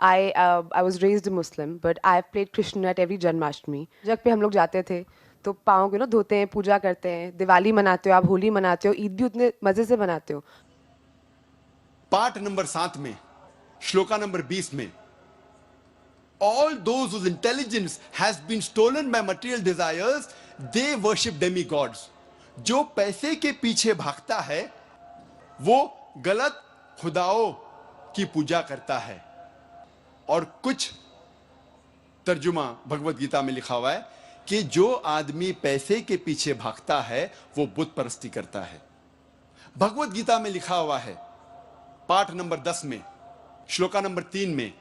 I was raised a Muslim, but I've played Krishna at every Janmashtami. जब पे हम लोग जाते थे तो पाँव को ना धोते हैं, पूजा करते हैं, दिवाली मनाते हो, आप होली मनाते हो, ईद भी उतने मजे से मनाते हो. पाठ नंबर 7 में, श्लोका नंबर 20 में, all those whose intelligence has been stolen by material desires, they worship demigods. जो पैसे के पीछे भागता है वो गलत खुदाओं की पूजा करता है. और कुछ तर्जुमा भगवत गीता में लिखा हुआ है कि जो आदमी पैसे के पीछे भागता है वो बुत परस्ती करता है. भगवत गीता में लिखा हुआ है पाठ नंबर 10 में, श्लोका नंबर 3 में,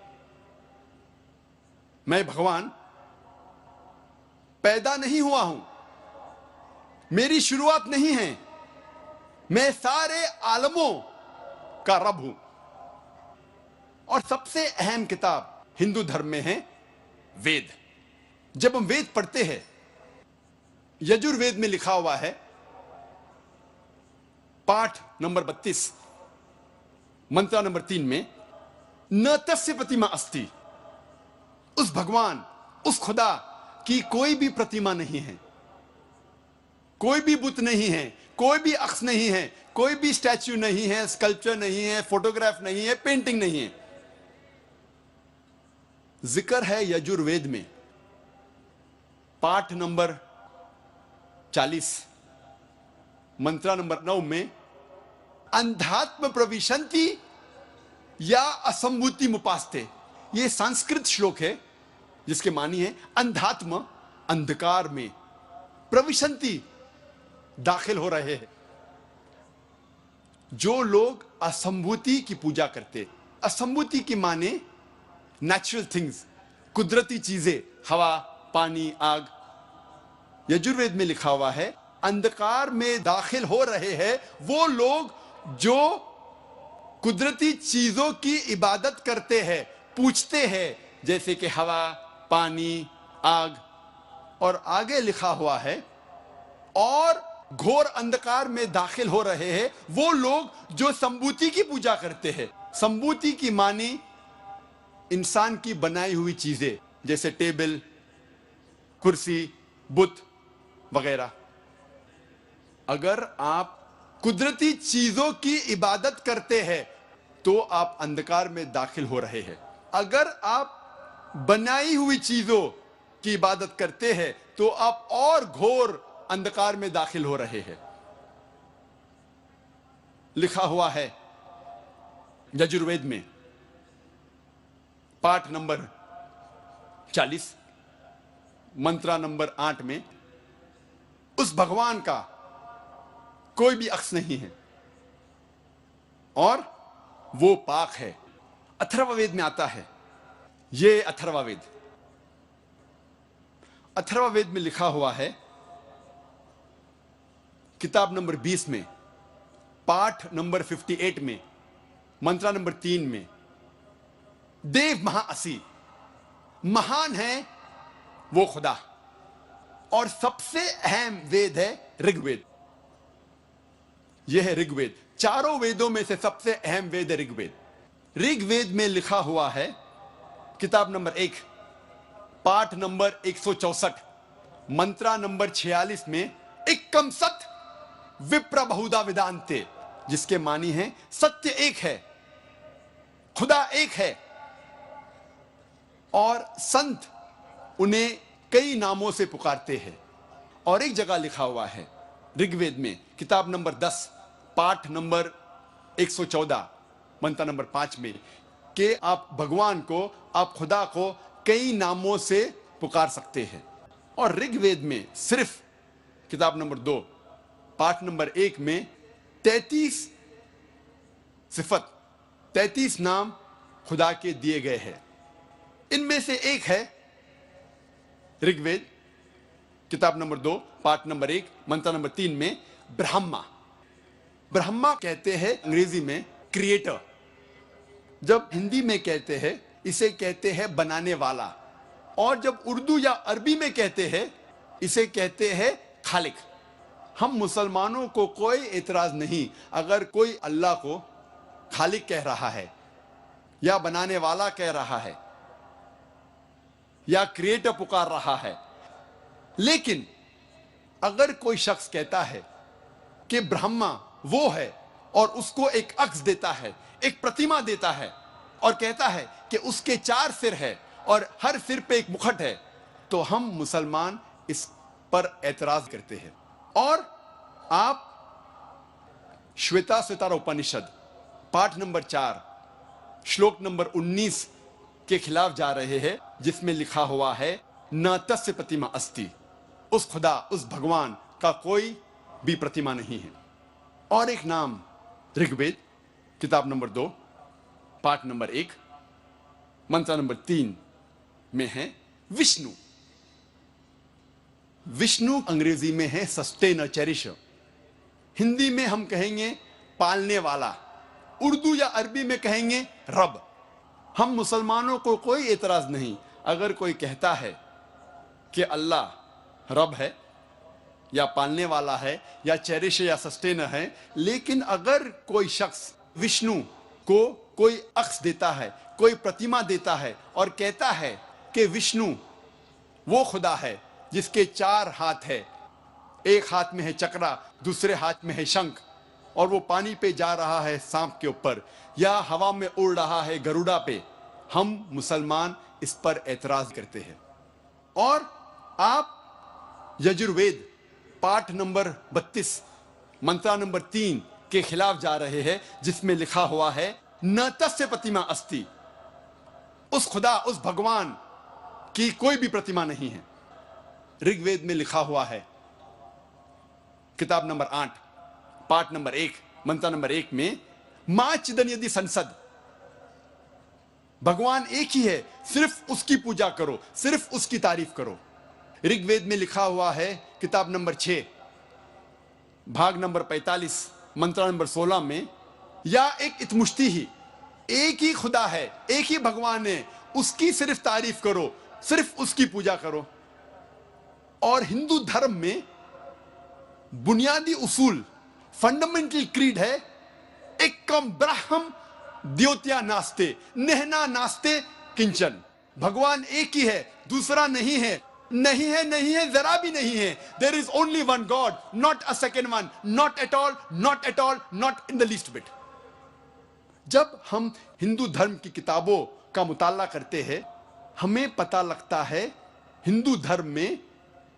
मैं भगवान पैदा नहीं हुआ हूं, मेरी शुरुआत नहीं है, मैं सारे आलमों का रब हूं. और सबसे अहम किताब हिंदू धर्म में है वेद. जब हम वेद पढ़ते हैं, यजुर्वेद में लिखा हुआ है पाठ नंबर 32 मंत्र नंबर 3 में, न तस्य प्रतिमा अस्ति, उस भगवान, उस खुदा की कोई भी प्रतिमा नहीं है, कोई भी बुत नहीं है, कोई भी अक्स नहीं है, कोई भी स्टैच्यू नहीं है, स्कल्पचर नहीं है, फोटोग्राफ नहीं है, पेंटिंग नहीं है. जिक्र है यजुर्वेद में पाठ नंबर 40 मंत्र नंबर 9 में, अंधात्म प्रविशंति या असंभूति मुपास्ते. यह संस्कृत श्लोक है जिसके मानी है अंधात्म, अंधकार में, प्रविशंति, दाखिल हो रहे हैं. जो लोग असंभूति की पूजा करते, असंभूति की माने नेचुरल थिंग्स, कुदरती चीजें, हवा, पानी, आग. यजुर्वेद में लिखा हुआ है अंधकार में दाखिल हो रहे हैं वो लोग जो कुदरती चीजों की इबादत करते हैं, पूछते हैं, जैसे कि हवा, पानी, आग. और आगे लिखा हुआ है और घोर अंधकार में दाखिल हो रहे हैं वो लोग जो संभूति की पूजा करते हैं. संभूति की मानी इंसान की बनाई हुई चीजें, जैसे टेबल, कुर्सी, बुत वगैरह. अगर आप कुदरती चीजों की इबादत करते हैं तो आप अंधकार में दाखिल हो रहे हैं. अगर आप बनाई हुई चीजों की इबादत करते हैं तो आप और घोर अंधकार में दाखिल हो रहे हैं. लिखा हुआ है यजुर्वेद में पाठ नंबर 40 मंत्र नंबर 8 में, उस भगवान का कोई भी अक्स नहीं है और वो पाक है. अथर्ववेद में आता है, ये अथर्ववेद, अथर्ववेद में लिखा हुआ है किताब नंबर 20 में, पाठ नंबर 58 में, मंत्र नंबर 3 में, देव महाअसी, महान है वो खुदा. और सबसे अहम वेद है ऋग्वेद. यह है ऋग्वेद. चारों वेदों में से सबसे अहम वेद है ऋग्वेद. ऋग्वेद में लिखा हुआ है किताब नंबर 1 पाठ नंबर 164 मंत्र नंबर 46 में, एकम सत विप्र बहुधा विदांते, जिसके मानी है सत्य एक है, खुदा एक है और संत उन्हें कई नामों से पुकारते हैं. और एक जगह लिखा हुआ है ऋग्वेद में किताब नंबर 10 पाठ नंबर 114 मंत्र नंबर 5 में कि आप भगवान को, आप खुदा को कई नामों से पुकार सकते हैं. और ऋग्वेद में सिर्फ किताब नंबर 2 पाठ नंबर 1 में 33 सिफत, 33 नाम खुदा के दिए गए हैं. इनमें से एक है ऋग्वेद किताब नंबर 2 पाठ नंबर 1 मंत्र नंबर 3 में ब्रह्मा. ब्रह्मा कहते हैं अंग्रेजी में क्रिएटर. जब हिंदी में कहते हैं इसे कहते हैं बनाने वाला. और जब उर्दू या अरबी में कहते हैं इसे कहते हैं खालिक. हम मुसलमानों को कोई एतराज नहीं अगर कोई अल्लाह को खालिक कह रहा है, या बनाने वाला कह रहा है या क्रिएटर पुकार रहा है। लेकिन अगर कोई शख्स कहता है कि ब्रह्मा वो है और उसको एक अक्स देता है, एक प्रतिमा देता है और कहता है कि उसके 4 सिर है और हर सिर पे एक मुकुट है, तो हम मुसलमान इस पर एतराज करते हैं। और आप श्वेता स्वतार उपनिषद पाठ नंबर 4 श्लोक नंबर 19 के खिलाफ जा रहे हैं, जिसमें लिखा हुआ है न तस्य प्रतिमा अस्ति, उस खुदा, उस भगवान का कोई भी प्रतिमा नहीं है। और एक नाम ऋग्वेद किताब नंबर 2 पाठ नंबर 1 मंत्र नंबर 3 में है विष्णु। विष्णु अंग्रेजी में है सस्टेनर, चेरिशर। हिंदी में हम कहेंगे पालने वाला, उर्दू या अरबी में कहेंगे रब। हम मुसलमानों को कोई एतराज नहीं अगर कोई कहता है कि अल्लाह रब है या पालने वाला है या चेरिश या सस्टेनर है। लेकिन अगर कोई शख्स विष्णु को कोई अक्स देता है, कोई प्रतिमा देता है और कहता है कि विष्णु वो खुदा है जिसके 4 हाथ है, एक हाथ में है चक्रा, दूसरे हाथ में है शंख, और वो पानी पे जा रहा है सांप के ऊपर या हवा में उड़ रहा है गरुड़ा पे, हम मुसलमान इस पर एतराज करते हैं। और आप यजुर्वेद पाठ नंबर 32 मंत्र नंबर 3 के खिलाफ जा रहे हैं, जिसमें लिखा हुआ है न तस्य प्रतिमा अस्ति, उस खुदा, उस भगवान की कोई भी प्रतिमा नहीं है। ऋग्वेद में लिखा हुआ है किताब नंबर 8 पाठ नंबर 1 मंत्र नंबर 1 में मां चिदन यदि संसद, भगवान एक ही है, सिर्फ उसकी पूजा करो, सिर्फ उसकी तारीफ करो। ऋग्वेद में लिखा हुआ है किताब नंबर 6 भाग नंबर 45 मंत्र नंबर 16 में या एक इतमुश्ती ही, एक ही खुदा है, एक ही भगवान है, उसकी सिर्फ तारीफ करो, सिर्फ उसकी पूजा करो। और हिंदू धर्म में बुनियादी उसूल, फंडामेंटल क्रीड है एकम ब्रह्म द्योत्या नास्ते नेहना नास्ते किंचन, भगवान एक ही है, दूसरा नहीं है, नहीं है, नहीं है, जरा भी नहीं है। There is only one God, not a second one, not at all, not at all, not in the least bit. जब हम हिंदू धर्म की किताबों का मुताला करते हैं, हमें पता लगता है हिंदू धर्म में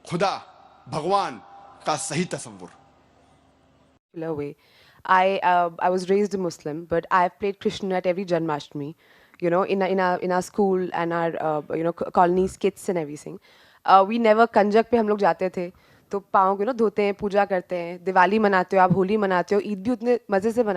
खुदा, भगवान का सही तस्वुर। Way. I was raised a Muslim, but I've played Krishna at every Janmashtami, you know, in our school and our colony skits and everything. We never कंजक पे हम लोग जाते थे, तो पाँव धोते हैं, पूजा करते हैं, दिवाली मनाते हो आप, होली मनाते हो, ईद भी उतने मज़े से